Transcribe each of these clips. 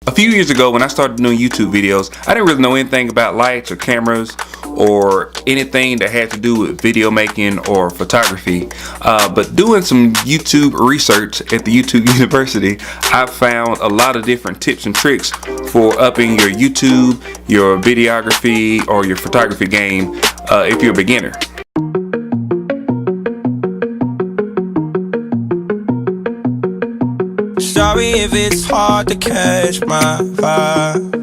A few years ago when I started doing YouTube videos, I didn't really know anything about lights or cameras or anything that had to do with video making or photography. But doing some YouTube research at the YouTube University, I found a lot of different tips and tricks for upping your YouTube, your videography, or your photography game if you're a beginner. Sorry if it's hard to catch my vibe.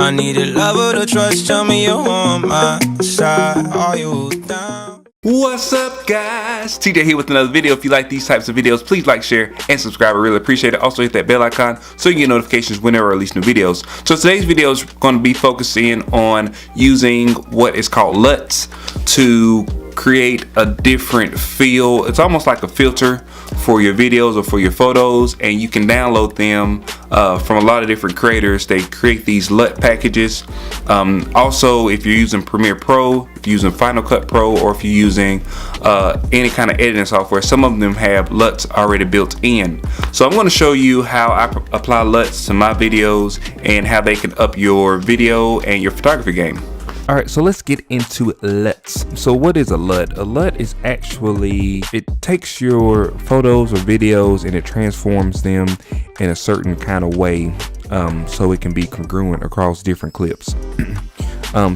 I need a lover to trust. Tell me you're on my side. Are you down? What's up, guys? TJ here with another video. If you like these types of videos, please like, share, and subscribe. I really appreciate it. Also hit that bell icon so you can get notifications whenever I release new videos. So today's video is going to be focusing on using what is called LUTs to create a different feel. It's almost like a filter for your videos or for your photos, and you can download them from a lot of different creators. They create these LUT packages. Also, if you're using Premiere Pro, if you're using Final Cut Pro, or if you're using any kind of editing software, some of them have LUTs already built in. So I'm going to show you how I apply LUTs to my videos and how they can up your video and your photography game. Alright, so let's get into LUTs. So what is a LUT? A LUT is actually, it takes your photos or videos and it transforms them in a certain kind of way so it can be congruent across different clips.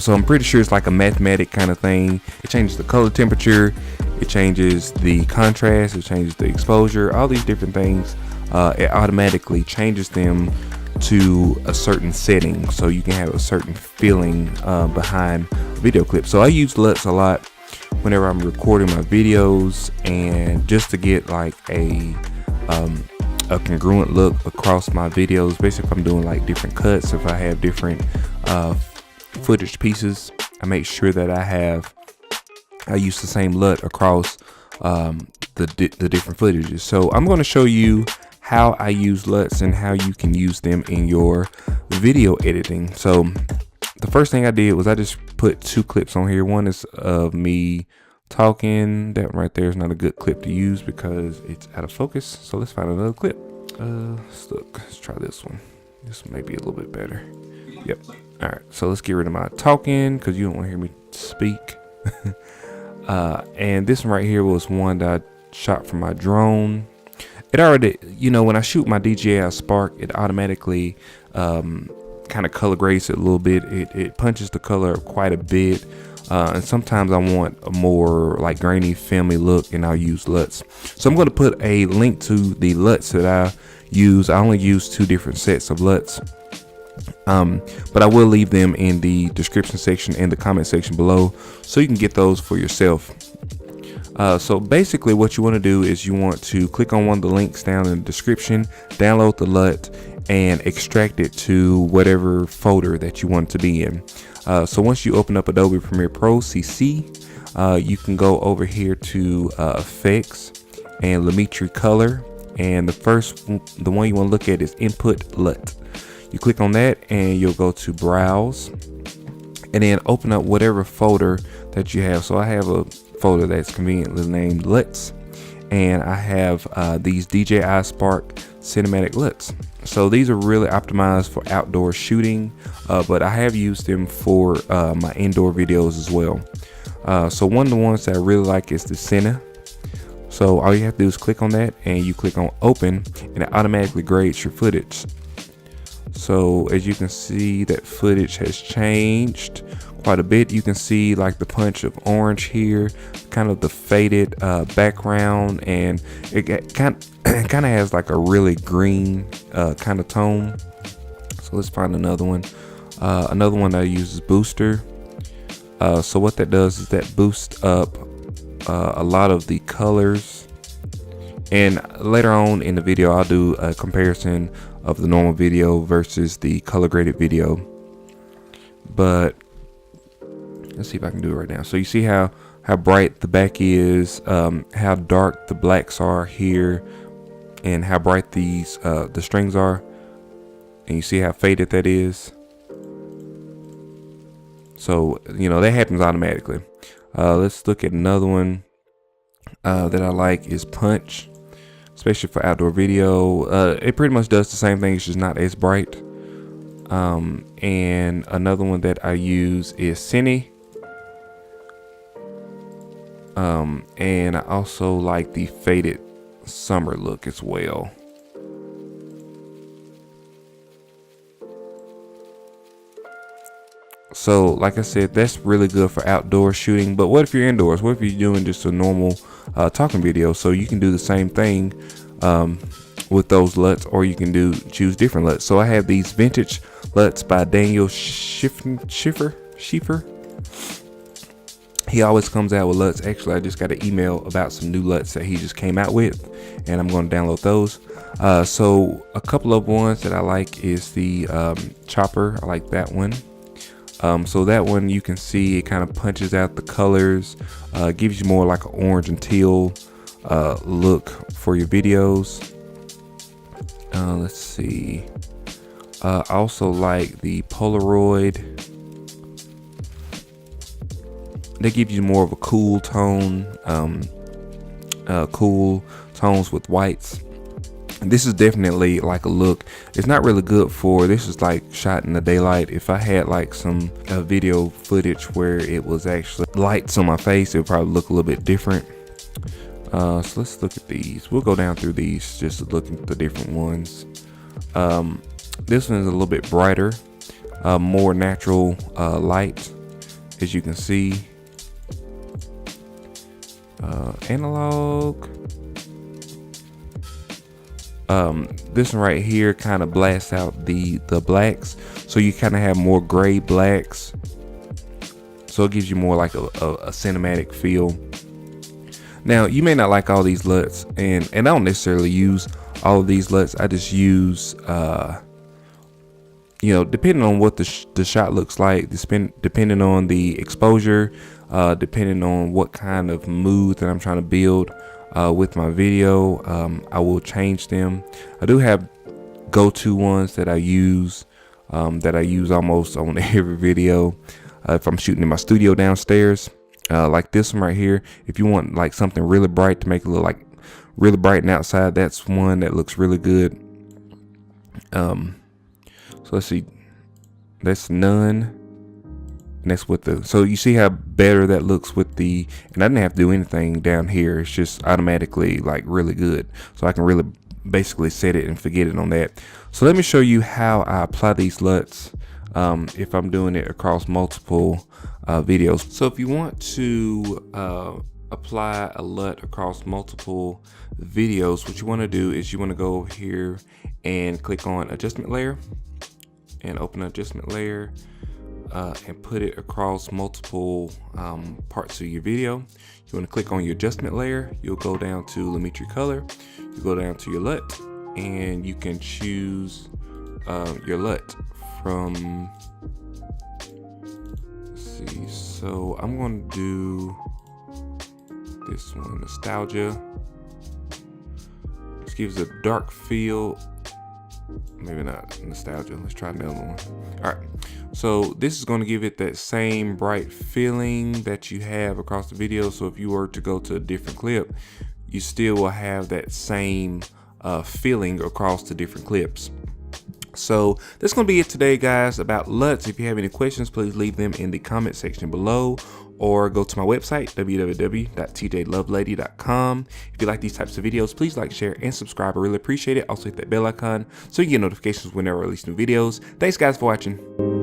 So I'm pretty sure it's like a mathematic kind of thing. It changes the color temperature, it changes the contrast, it changes the exposure, all these different things. It automatically changes them to a certain setting so you can have a certain feeling behind video clips. So I use LUTs a lot whenever I'm recording my videos, and just to get like a congruent look across my videos. Basically, if I'm doing like different cuts, if I have different footage pieces, I make sure that I use the same LUT across the different footages. So I'm going to show you how I use LUTs and how you can use them in your video editing. So the first thing I did was I just put two clips on here. One is of me talking. That right there is not a good clip to use because it's out of focus. So let's find another clip. Let's try this one. This may be a little bit better. Yep. All right. So let's get rid of my talking because you don't want to hear me speak. And this one right here was one that I shot from my drone. It already, you know, when I shoot my DJI Spark, it automatically kind of color grades it a little bit. It punches the color quite a bit. And sometimes I want a more like grainy, filmy look, and I'll use LUTs. So I'm going to put a link to the LUTs that I use. I only use 2 different sets of LUTs. But I will leave them in the description section and the comment section below so you can get those for yourself. So basically what you want to do is you want to click on one of the links down in the description, download the LUT, and extract it to whatever folder that you want it to be in. So once you open up Adobe Premiere Pro CC, you can go over here to Effects and Lumetri Color, and the one you want to look at is Input LUT. You click on that and you'll go to Browse and then open up whatever folder that you have. So I have a folder that's conveniently named LUTs, and I have these DJI Spark cinematic LUTs. So these are really optimized for outdoor shooting, but I have used them for my indoor videos as well. So one of the ones that I really like is the Cine. So all you have to do is click on that and you click on open, and it automatically grades your footage. So as you can see, that footage has changed quite a bit. You can see like the punch of orange here, kind of the faded background, and it kind of has like a really green kind of tone. So let's find another one. Another one that I use is Booster. So what that does is that boosts up a lot of the colors, and later on in the video I'll do a comparison of the normal video versus the color graded video. But let's see if I can do it right now. So you see how bright the back is, how dark the blacks are here, and how bright these the strings are, and you see how faded that is. So you know that happens automatically. Let's look at another one that I like is Punch. especially for outdoor video. It pretty much does the same thing, it's just not as bright. And another one that I use is Cine. And I also like the faded summer look as well. So like I said, that's really good for outdoor shooting. But what if you're indoors? What if you're doing just a normal talking video? So you can do the same thing with those LUTs, or you can choose different LUTs. So I have these vintage LUTs by Daniel Schiffer. He always comes out with LUTs. Actually, I just got an email about some new LUTs that he just came out with, and I'm going to download those. So a couple of ones that I like is the Chopper. I like that one. So that one, you can see it kind of punches out the colors, gives you more like an orange and teal look for your videos. Let's see. I also like the Polaroid. They give you more of a cool tone, cool tones with whites. And this is definitely like a look. It's not really good for, this is like shot in the daylight. If I had like some video footage where it was actually lights on my face, it would probably look a little bit different. So let's look at these. We'll go down through these just to look at the different ones. This one is a little bit brighter, more natural light, as you can see. Analog. This one right here kind of blasts out the blacks, so you kind of have more gray blacks, so it gives you more like a cinematic feel. Now you may not like all these LUTs, and I don't necessarily use all of these LUTs. I just use you know, depending on what the shot looks like, depending on the exposure, depending on what kind of mood that I'm trying to build with my video, I will change them. I do have go-to ones that I use almost on every video. If I'm shooting in my studio downstairs, like this one right here, if you want like something really bright to make it look like really bright and outside, that's one that looks really good. So let's see, that's none, and that's with the, so you see how better that looks with the, and I didn't have to do anything down here, it's just automatically like really good, so I can really basically set it and forget it on that. So let me show you how I apply these LUTs if I'm doing it across multiple videos. So if you want to apply a LUT across multiple videos, what you want to do is you want to go over here and click on adjustment layer and open adjustment layer and put it across multiple parts of your video. You want to click on your adjustment layer, you'll go down to Lumetri color, you go down to your LUT, and you can choose your LUT from, let's see, so I'm going to do this one, nostalgia. This gives a dark feel. Maybe not nostalgia. Let's try another one. All right. So this is going to give it that same bright feeling that you have across the video. So if you were to go to a different clip, you still will have that same feeling across the different clips. So that's going to be it today, guys, about LUTs. If you have any questions, please leave them in the comment section below, or go to my website, www.tjlovelady.com. If you like these types of videos, please like, share, and subscribe. I really appreciate it. Also hit that bell icon so you get notifications whenever I release new videos. Thanks, guys, for watching.